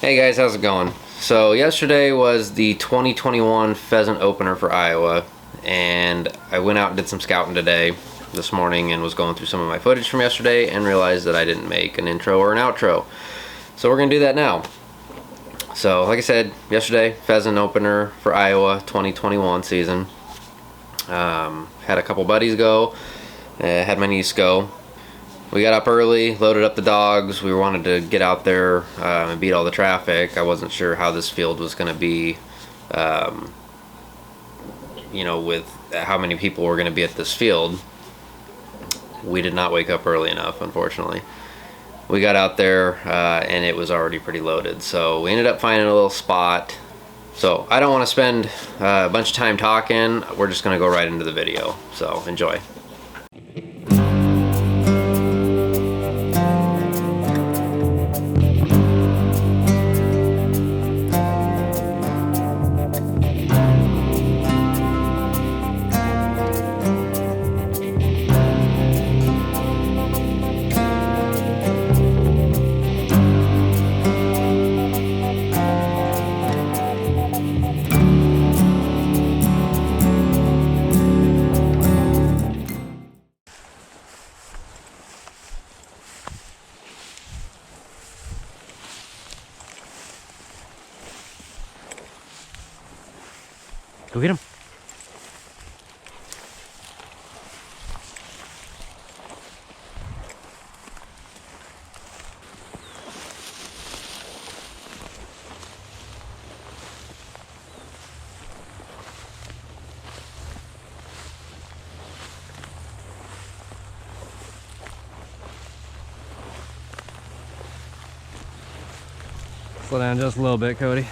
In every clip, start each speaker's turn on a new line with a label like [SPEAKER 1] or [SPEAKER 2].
[SPEAKER 1] Hey guys, how's it going? So yesterday was the 2021 pheasant opener for Iowa, and I went out and did some scouting this morning, and was going through some of my footage from yesterday and realized that I didn't make an intro or an outro. So we're gonna do that now. So like I said, yesterday, pheasant opener for Iowa 2021 season. Had a couple buddies go, had my niece go. We got up early, loaded up the dogs. We wanted to get out there and beat all the traffic. I wasn't sure how this field was going to be, you know, with how many people were going to be at this field. We did not wake up early enough, unfortunately. We got out there and it was already pretty loaded. So we ended up finding a little spot. So I don't want to spend a bunch of time talking. We're just going to go right into the video. So enjoy. Go get him. Slow down just a little bit, Cody.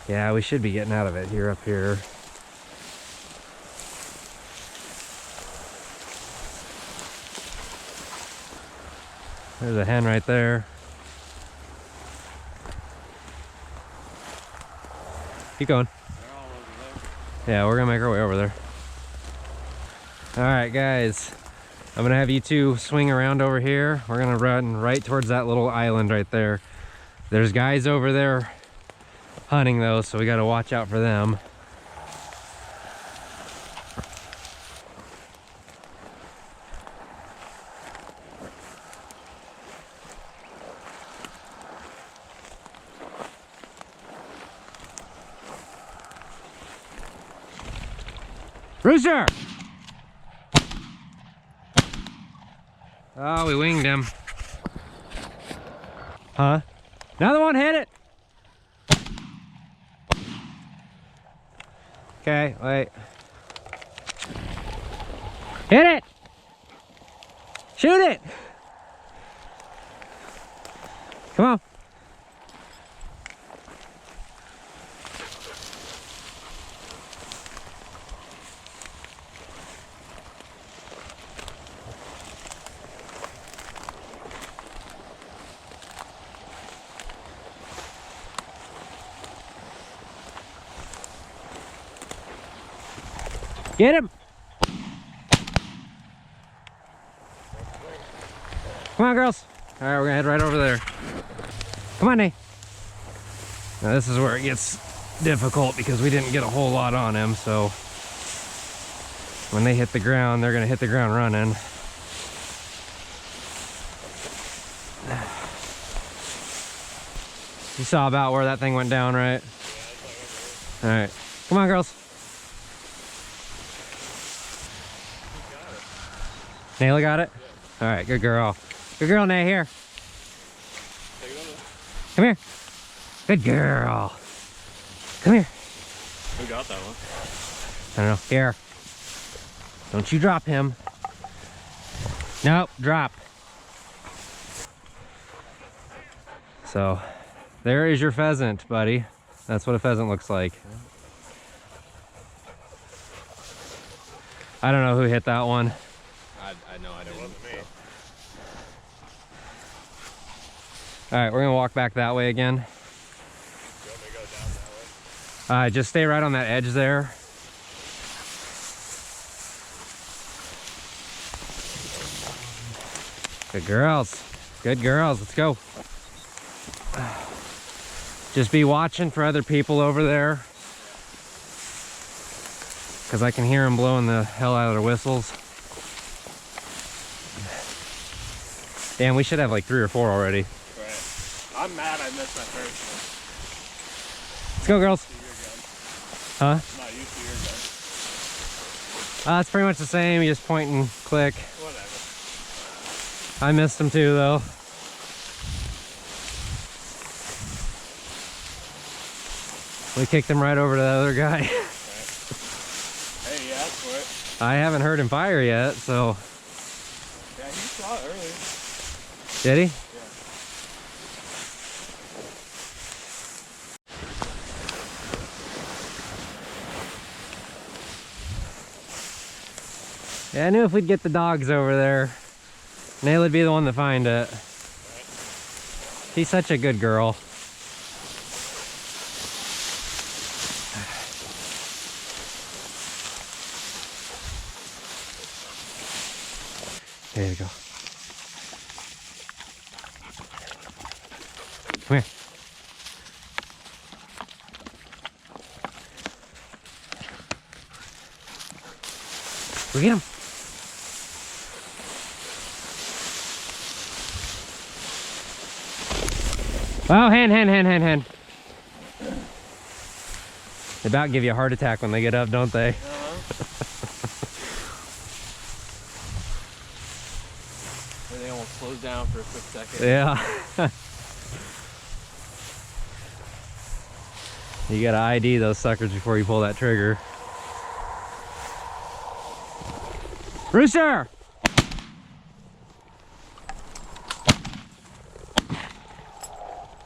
[SPEAKER 1] Yeah, we should be getting out of it here up here. There's a hen right there. Keep going. Yeah, we're gonna make our way over there. Alright guys, I'm gonna have you two swing around over here. We're gonna run right towards that little island right there. There's guys over there hunting though, so we got to watch out for them. Rooster! Oh, we winged him. Huh? Another one hit it! Okay, wait. Hit it! Shoot it! Come on. Get him! Come on, girls. All right, we're gonna head right over there. Come on, Nate. Now this is where it gets difficult because we didn't get a whole lot on him, so when they hit the ground, they're gonna hit the ground running. You saw about where that thing went down, right? All right, come on, girls. Nayla got it? Yeah. All right, good girl. Good girl, Nay, here. Come here. Good girl. Come here.
[SPEAKER 2] Who got that one?
[SPEAKER 1] I don't know. Here. Don't you drop him. Nope, drop.
[SPEAKER 3] So there is your pheasant, buddy. That's what a pheasant looks like. I don't know who hit that one.
[SPEAKER 2] I know I didn't. It wasn't me.
[SPEAKER 3] All right, we're gonna walk back that way again.
[SPEAKER 2] You want me to go down that way?
[SPEAKER 3] Just stay right on that edge there. Good girls. Good girls. Let's go. Just be watching for other people over there, because I can hear them blowing the hell out of their whistles. Damn, we should have like 3 or 4 already.
[SPEAKER 2] Right. I'm mad I missed that first one.
[SPEAKER 3] Let's go, girls. Huh?
[SPEAKER 2] I'm not used to your gun.
[SPEAKER 3] It's pretty much the same. You just point and click.
[SPEAKER 2] Whatever.
[SPEAKER 3] I missed them too, though. We kicked him right over to the other guy.
[SPEAKER 2] Right. Hey, you asked for it.
[SPEAKER 3] I haven't heard him fire yet, so.
[SPEAKER 2] Yeah, he saw it earlier.
[SPEAKER 3] Did he?
[SPEAKER 2] Yeah.
[SPEAKER 3] Yeah, I knew if we'd get the dogs over there, Nail would be the one to find it.
[SPEAKER 2] Right.
[SPEAKER 3] She's such a good girl. There you go. Come here. Go get him. Oh, hand. They about give you a heart attack when they get up, don't they?
[SPEAKER 2] They almost slows down for a quick second.
[SPEAKER 3] Yeah. You gotta ID those suckers before you pull that trigger. Rooster!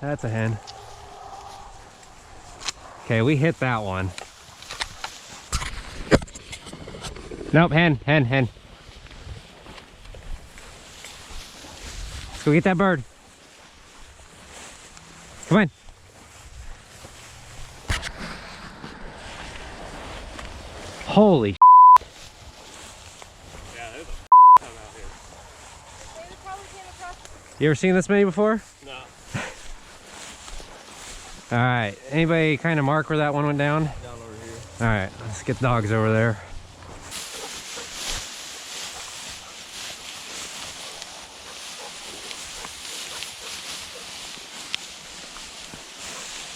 [SPEAKER 3] That's a hen. Okay, we hit that one. Nope, hen. Let's go get that bird. Come on. Holy
[SPEAKER 2] Yeah, there's a ton out here.
[SPEAKER 3] You ever seen this many before?
[SPEAKER 2] No.
[SPEAKER 3] All right, anybody kind of mark where that one went down?
[SPEAKER 2] Down over here.
[SPEAKER 3] All right, let's get dogs over there.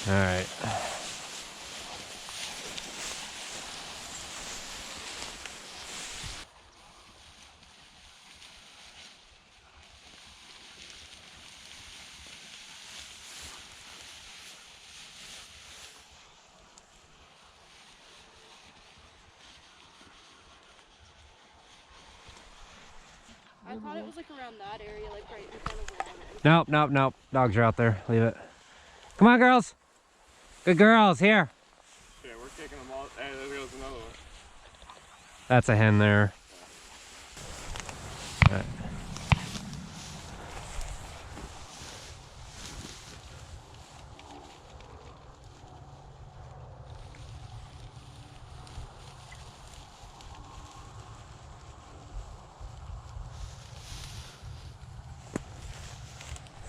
[SPEAKER 3] All right.
[SPEAKER 4] I thought it was like around that area, like right in front of the water.
[SPEAKER 3] Nope. Dogs are out there. Leave it. Come on, girls. Good girls. Here.
[SPEAKER 2] Yeah, we're kicking them all. Hey, there goes another one.
[SPEAKER 3] That's a hen there. All right.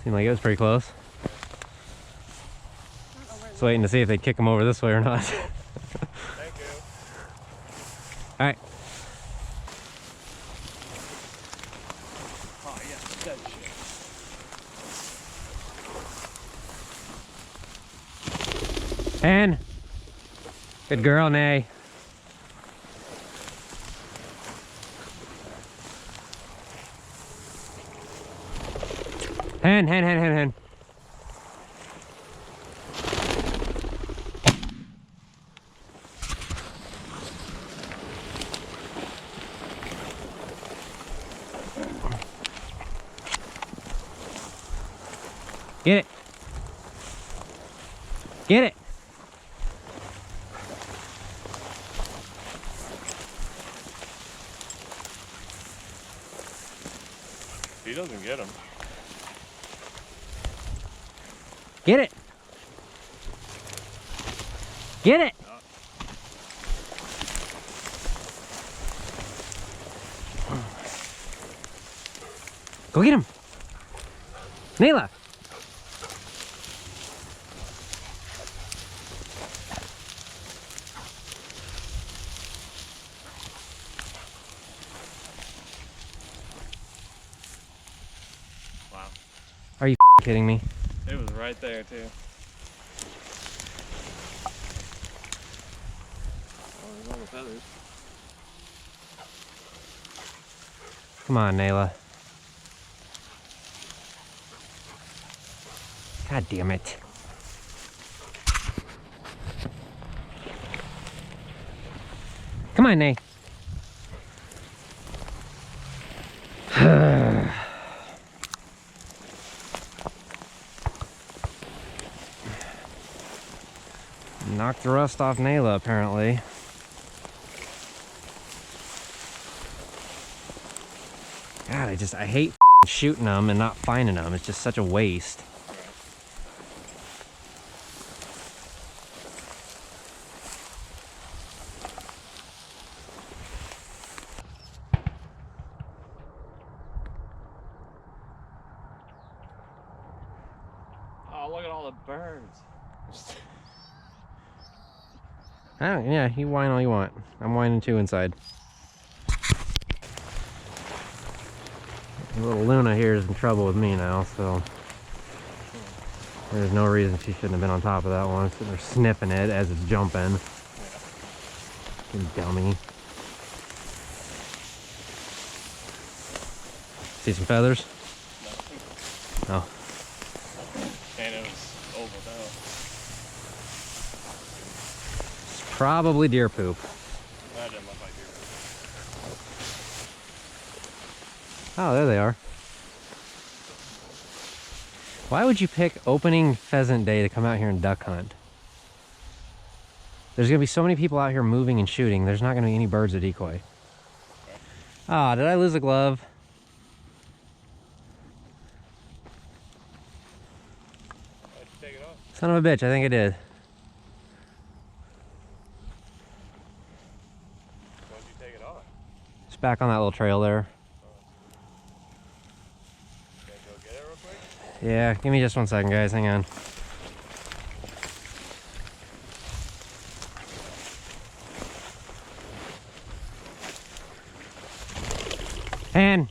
[SPEAKER 3] Seemed like it was pretty close. Just waiting to see if they kick them over this way or not.
[SPEAKER 2] Thank you.
[SPEAKER 3] All right.
[SPEAKER 2] Oh, yeah, dead shit.
[SPEAKER 3] Hen. Good girl, Nay. Hen. Get it. Get it.
[SPEAKER 2] He doesn't get him.
[SPEAKER 3] Get it. Get it. Go get him. Nayla.
[SPEAKER 2] Wow.
[SPEAKER 3] Are you kidding me?
[SPEAKER 2] It was right there too. Oh, there's all the feathers.
[SPEAKER 3] Come on, Nayla. God damn it. Come on, Nay. Knocked the rust off Nayla, apparently. God, I hate shooting them and not finding them. It's just such a waste.
[SPEAKER 2] Oh, look at all the birds.
[SPEAKER 3] Yeah, you whine all you want. I'm whining too inside. Little Luna here is in trouble with me now, so there's no reason she shouldn't have been on top of that one. Sitting there sniffing it as it's jumping. You dummy. See some feathers?
[SPEAKER 2] No.
[SPEAKER 3] Oh.
[SPEAKER 2] And it was over though.
[SPEAKER 3] It's probably deer poop.
[SPEAKER 2] That didn't look like deer.
[SPEAKER 3] Oh, there they are. Why would you pick opening pheasant day to come out here and duck hunt? There's gonna be so many people out here moving and shooting. There's not gonna be any birds to decoy. Ah, did I lose a glove?
[SPEAKER 2] Why'd you take it off?
[SPEAKER 3] Son of a bitch, I think I did.
[SPEAKER 2] Why'd you take it off?
[SPEAKER 3] It's back on that little trail there.
[SPEAKER 2] Gotta go get it real quick?
[SPEAKER 3] Yeah, give me just 1 second, guys. Hang on. And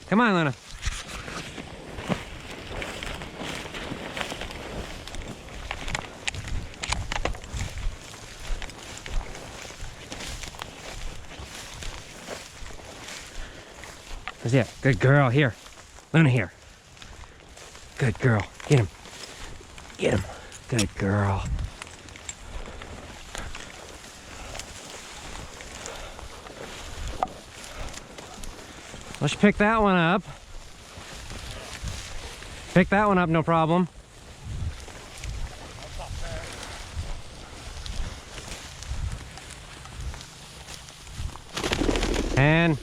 [SPEAKER 3] come on, Luna. Where's he at? Good girl. Here. Luna, here. Good girl. Get him. Get him. Good girl. Let's pick that one up. Pick that one up, no problem. And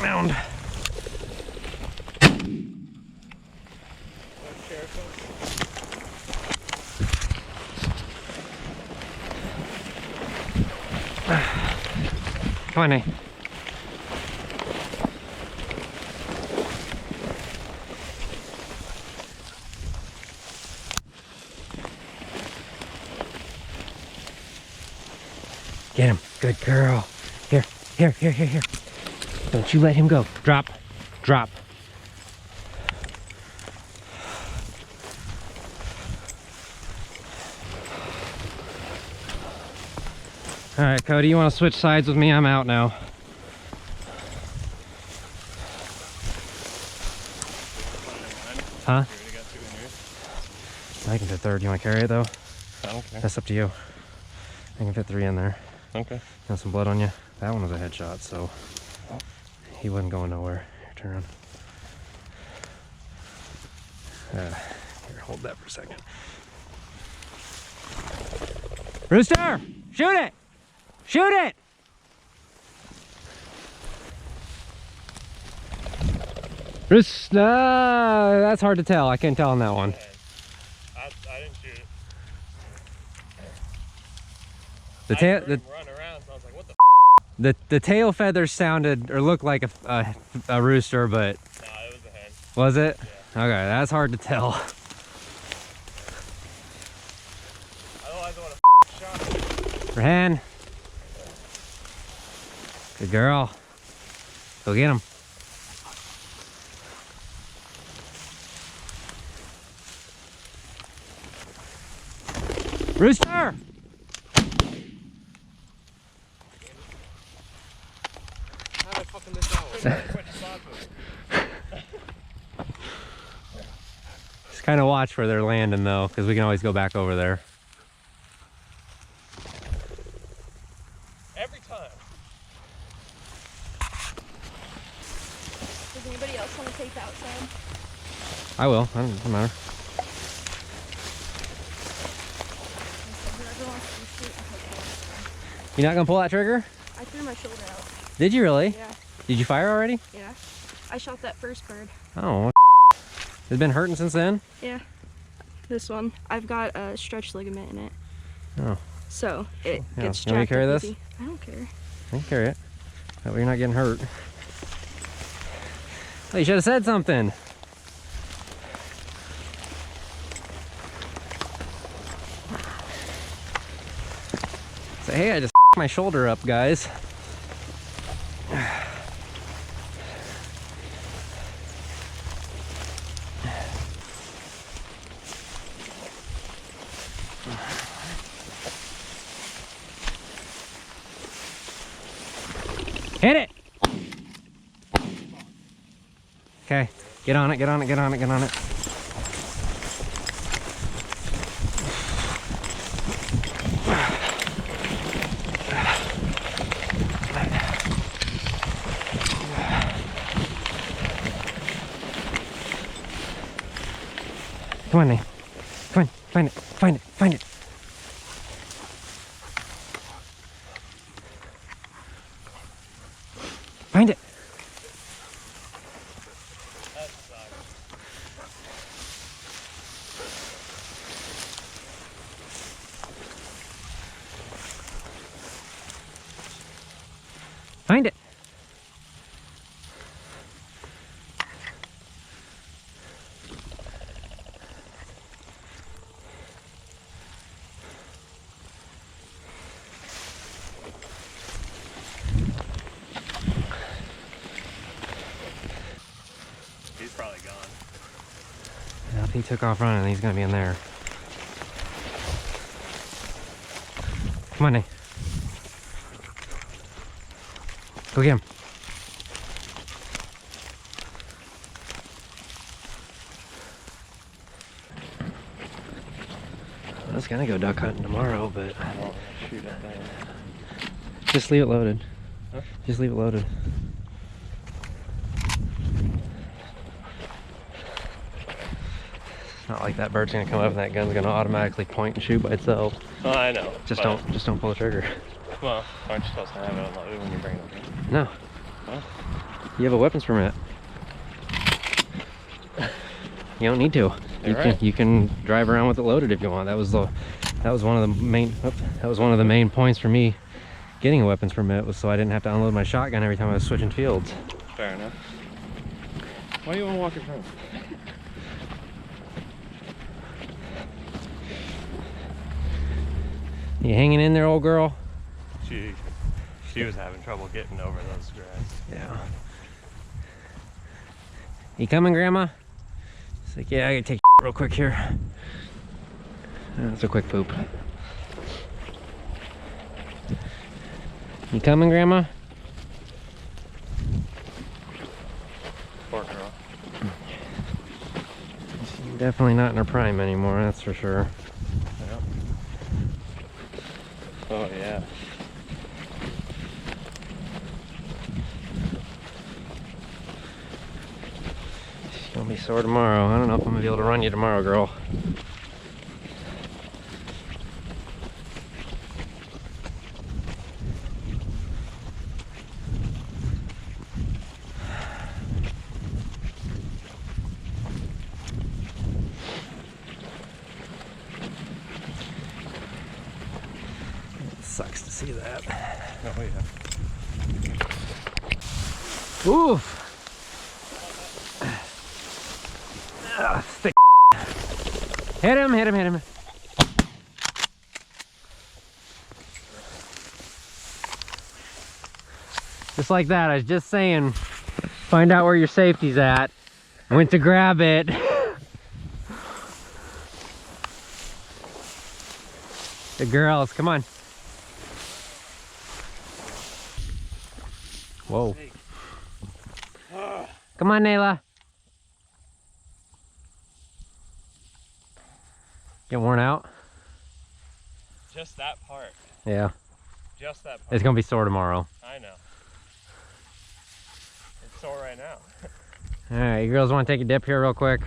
[SPEAKER 3] mound. Come on, Nate. Get him. Good girl. Here, here, here, here, here. Don't you let him go. Drop. Drop. All right, Cody, you want to switch sides with me? I'm out now. Huh?
[SPEAKER 2] You already got 2 in yours?
[SPEAKER 3] I can fit third. You want to carry it though?
[SPEAKER 2] I don't care.
[SPEAKER 3] That's up to you. I can fit 3 in there.
[SPEAKER 2] Okay.
[SPEAKER 3] Got some blood on you. That one was a headshot, so he wasn't going nowhere. Here, turn around. Here, hold that for a second. Rooster! Shoot it! Shoot it! Rooster! That's hard to tell. I can't tell on that one.
[SPEAKER 2] I didn't shoot it.
[SPEAKER 3] The tail,
[SPEAKER 2] I heard him run around, so I was like, what the
[SPEAKER 3] the tail feathers sounded or looked like a rooster, but
[SPEAKER 2] Nah, it was a hen.
[SPEAKER 3] was it?
[SPEAKER 2] Yeah.
[SPEAKER 3] Okay, that's hard to tell.
[SPEAKER 2] Otherwise, I would have shot it.
[SPEAKER 3] For hen. Good girl. Go get him. Rooster!
[SPEAKER 2] How did I fucking miss that one?
[SPEAKER 3] Just kind of watch where they're landing though, because we can always go back over there.
[SPEAKER 2] Every time.
[SPEAKER 4] Does anybody else want to take outside?
[SPEAKER 3] I will. Doesn't matter.
[SPEAKER 4] Whoever wants to shoot, I'll take it.
[SPEAKER 3] You're not gonna pull that trigger?
[SPEAKER 4] I threw my shoulder out.
[SPEAKER 3] Did you really?
[SPEAKER 4] Yeah,
[SPEAKER 3] Did you fire already?
[SPEAKER 4] yeah. I shot that first bird.
[SPEAKER 3] Oh. It's been hurting since then?
[SPEAKER 4] Yeah. This one. I've got a stretch ligament in it.
[SPEAKER 3] Oh.
[SPEAKER 4] So it
[SPEAKER 3] Yeah.
[SPEAKER 4] gets
[SPEAKER 3] You want me to
[SPEAKER 4] strapped
[SPEAKER 3] carry
[SPEAKER 4] up
[SPEAKER 3] this?
[SPEAKER 4] easy. I don't care.
[SPEAKER 3] I can carry it. That way you're not getting hurt. Oh, you should have said something. Say, hey, I just my shoulder up, guys. Hit it! Okay, get on it, get on it, get on it, get on it. Come on, Nate. Come on, find it, find it, find it. Find it.
[SPEAKER 2] That sucks.
[SPEAKER 3] Find it.
[SPEAKER 2] He's probably gone.
[SPEAKER 3] Yeah, if he took off running, he's gonna be in there. Come on, Nate. Go get him. I was gonna go duck hunting tomorrow, but
[SPEAKER 2] Oh, shoot at that.
[SPEAKER 3] just leave it loaded.
[SPEAKER 2] Huh?
[SPEAKER 3] Just leave it loaded. It's not like that bird's gonna come up and that gun's gonna automatically point and shoot by itself.
[SPEAKER 2] Oh, I know.
[SPEAKER 3] Just
[SPEAKER 2] but-
[SPEAKER 3] don't pull the trigger.
[SPEAKER 2] Well, aren't you supposed to have it unloaded when you bring it in?
[SPEAKER 3] No.
[SPEAKER 2] Huh?
[SPEAKER 3] You have a weapons permit. You don't need to.
[SPEAKER 2] You're right.
[SPEAKER 3] You can drive around with it loaded if you want. That was one of the main points for me getting a weapons permit, was so I didn't have to unload my shotgun every time I was switching fields.
[SPEAKER 2] Fair enough. Why do you want to walk in front?
[SPEAKER 3] You hanging in there, old girl?
[SPEAKER 2] She was having trouble getting over those grass.
[SPEAKER 3] Yeah. You coming, Grandma? It's like, yeah, I gotta take real quick here. That's a quick poop. You coming, Grandma?
[SPEAKER 2] Poor girl.
[SPEAKER 3] Definitely not in her prime anymore, that's for sure.
[SPEAKER 2] Yep. Oh yeah.
[SPEAKER 3] She's gonna be sore tomorrow. I don't know if I'm gonna be able to run you tomorrow, girl. Sucks to see that.
[SPEAKER 2] Oh yeah.
[SPEAKER 3] Oof! Stick. Hit him, hit him, hit him. Just like that, I was just saying, find out where your safety's at. Went to grab it. The girls, come on. Whoa. Come on, Nayla. Get worn out?
[SPEAKER 2] Just that part.
[SPEAKER 3] Yeah.
[SPEAKER 2] Just that part.
[SPEAKER 3] It's gonna be sore tomorrow.
[SPEAKER 2] I know. It's sore right now.
[SPEAKER 3] Alright, you girls wanna take a dip here real quick?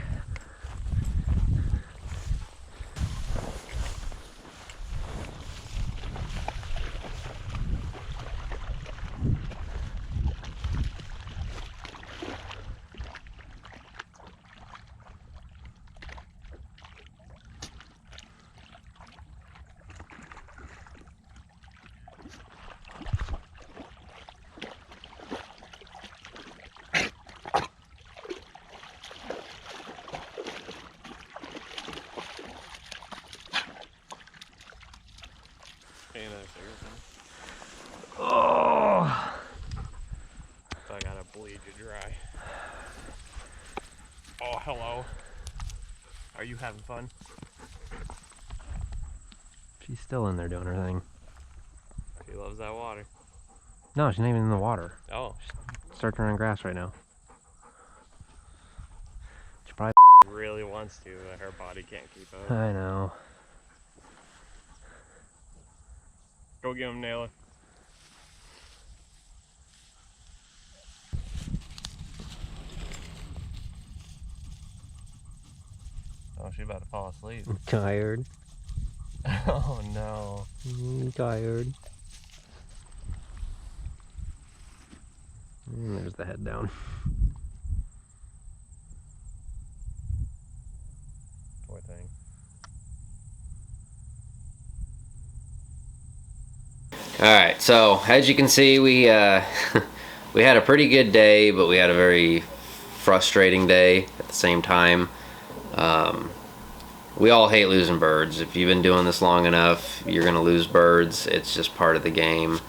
[SPEAKER 3] Oh!
[SPEAKER 2] So I gotta bleed you dry. Oh, hello. Are you having fun?
[SPEAKER 3] She's still in there doing her thing.
[SPEAKER 2] She loves that water.
[SPEAKER 3] No, she's not even in the water.
[SPEAKER 2] Oh.
[SPEAKER 3] Searching around grass right now. She probably.
[SPEAKER 2] Really wants to, but her body can't keep up.
[SPEAKER 3] I know.
[SPEAKER 2] Go get him, Nayla. Oh, she's about to fall asleep.
[SPEAKER 3] I'm tired.
[SPEAKER 2] Oh no.
[SPEAKER 3] I'm tired. There's the head down.
[SPEAKER 2] Poor thing.
[SPEAKER 1] Alright, so as you can see, we we had a pretty good day, but we had a very frustrating day at the same time. We all hate losing birds. If you've been doing this long enough, you're gonna lose birds. It's just part of the game.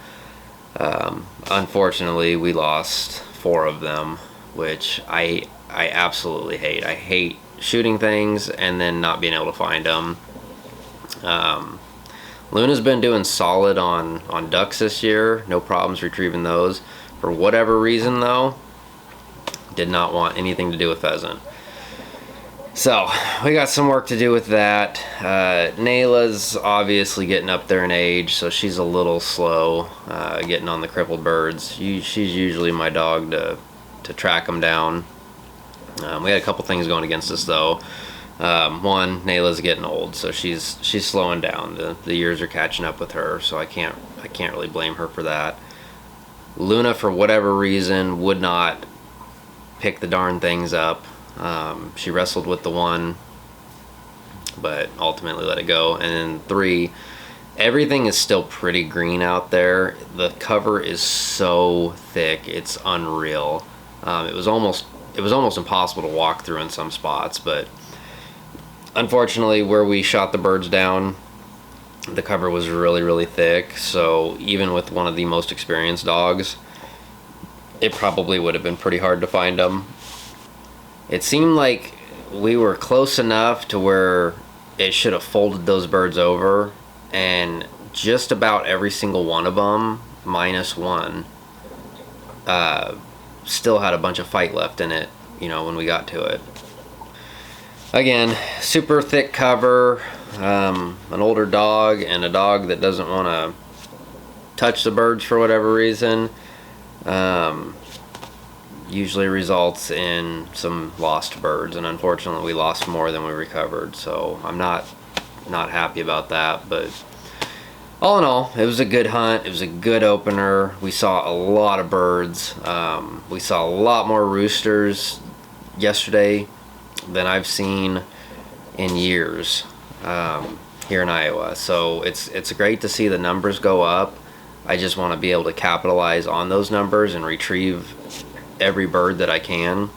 [SPEAKER 1] Unfortunately, we lost 4 of them, which I absolutely hate. I hate shooting things and then not being able to find them. Luna's been doing solid on ducks this year. No problems retrieving those. For whatever reason, though, did not want anything to do with pheasant. So we got some work to do with that. Nayla's obviously getting up there in age, so she's a little slow getting on the crippled birds. She's usually my dog to track them down. We had a couple things going against us though. One, Nayla's getting old, so she's slowing down. The years are catching up with her, so I can't really blame her for that. Luna, for whatever reason, would not pick the darn things up. She wrestled with the one, but ultimately let it go. And then 3, everything is still pretty green out there. The cover is so thick, it's unreal. It was almost impossible to walk through in some spots, but unfortunately where we shot the birds down, the cover was really thick, so even with one of the most experienced dogs, it probably would have been pretty hard to find them. It seemed like we were close enough to where it should have folded those birds over, and just about every single one of them, minus one, still had a bunch of fight left in it, you know, when we got to it. again, super thick cover, an older dog and a dog that doesn't want to touch the birds for whatever reason, usually results in some lost birds, and unfortunately we lost more than we recovered, so I'm not happy about that. But all in all, it was a good hunt. It was a good opener. We saw a lot of birds. We saw a lot more roosters yesterday than I've seen in years here in Iowa. So it's great to see the numbers go up. I just want to be able to capitalize on those numbers and retrieve every bird that I can,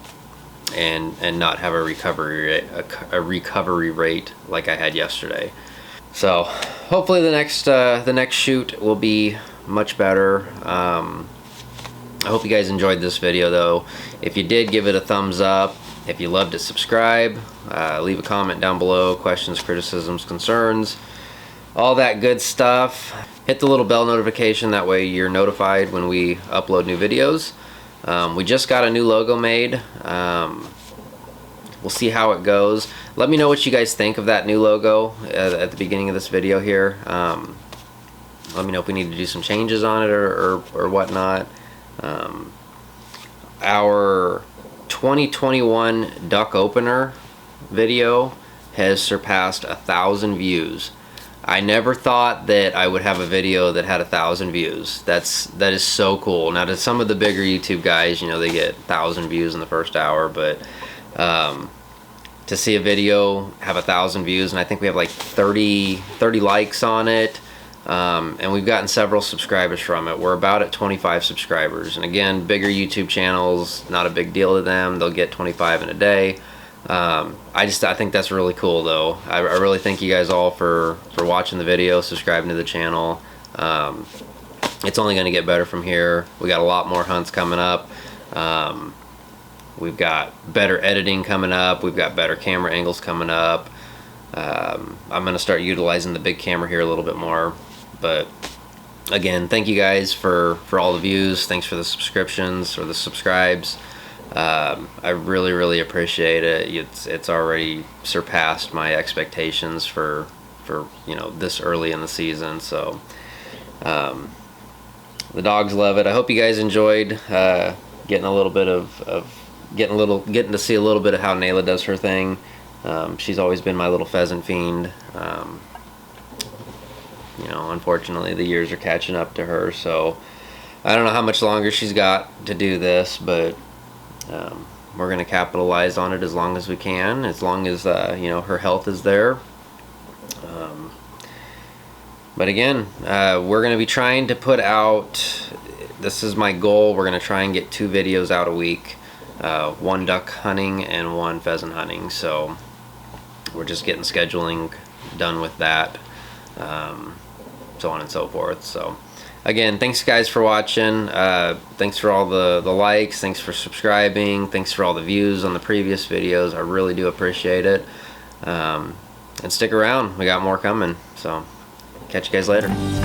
[SPEAKER 1] and not have a recovery rate like I had yesterday. So hopefully the next shoot will be much better. I hope you guys enjoyed this video though. If you did, give it a thumbs up. If you loved it, subscribe. Leave a comment down below, questions, criticisms, concerns, all that good stuff. Hit the little bell notification, that way you're notified when we upload new videos. We just got a new logo made. We'll see how it goes. Let me know what you guys think of that new logo at the beginning of this video here. Let me know if we need to do some changes on it or whatnot. Our 2021 duck opener video has surpassed 1,000 views. I never thought that I would have a video that had 1,000 views. That is so cool. Now, to some of the bigger YouTube guys, you know, they get 1,000 views in the first hour, but to see a video have 1,000 views, and I think we have like 30 likes on it, and we've gotten several subscribers from it. We're about at 25 subscribers, and again, bigger YouTube channels, not a big deal to them. They'll get 25 in a day. I think that's really cool though. I really thank you guys all for watching the video, subscribing to the channel. It's only going to get better from here. We got a lot more hunts coming up. We've got better editing coming up. We've got better camera angles coming up. I'm going to start utilizing the big camera here a little bit more. But again, thank you guys for all the views. Thanks for the subscriptions or the subscribes. I really appreciate it. It's already surpassed my expectations for you know, this early in the season. So the dogs love it. I hope you guys enjoyed getting a little bit of getting to see a little bit of how Nayla does her thing. She's always been my little pheasant fiend. You know, unfortunately the years are catching up to her, so I don't know how much longer she's got to do this, but we're going to capitalize on it as long as we can, as long as you know, her health is there. But again, we're going to be trying to put out, this is my goal, we're going to try and get 2 videos out a week, one duck hunting and one pheasant hunting. So we're just getting scheduling done with that, so on and so forth. So again, thanks guys for watching. Thanks for all the likes. Thanks for subscribing. Thanks for all the views on the previous videos. I really do appreciate it. And stick around. We got more coming. So catch you guys later.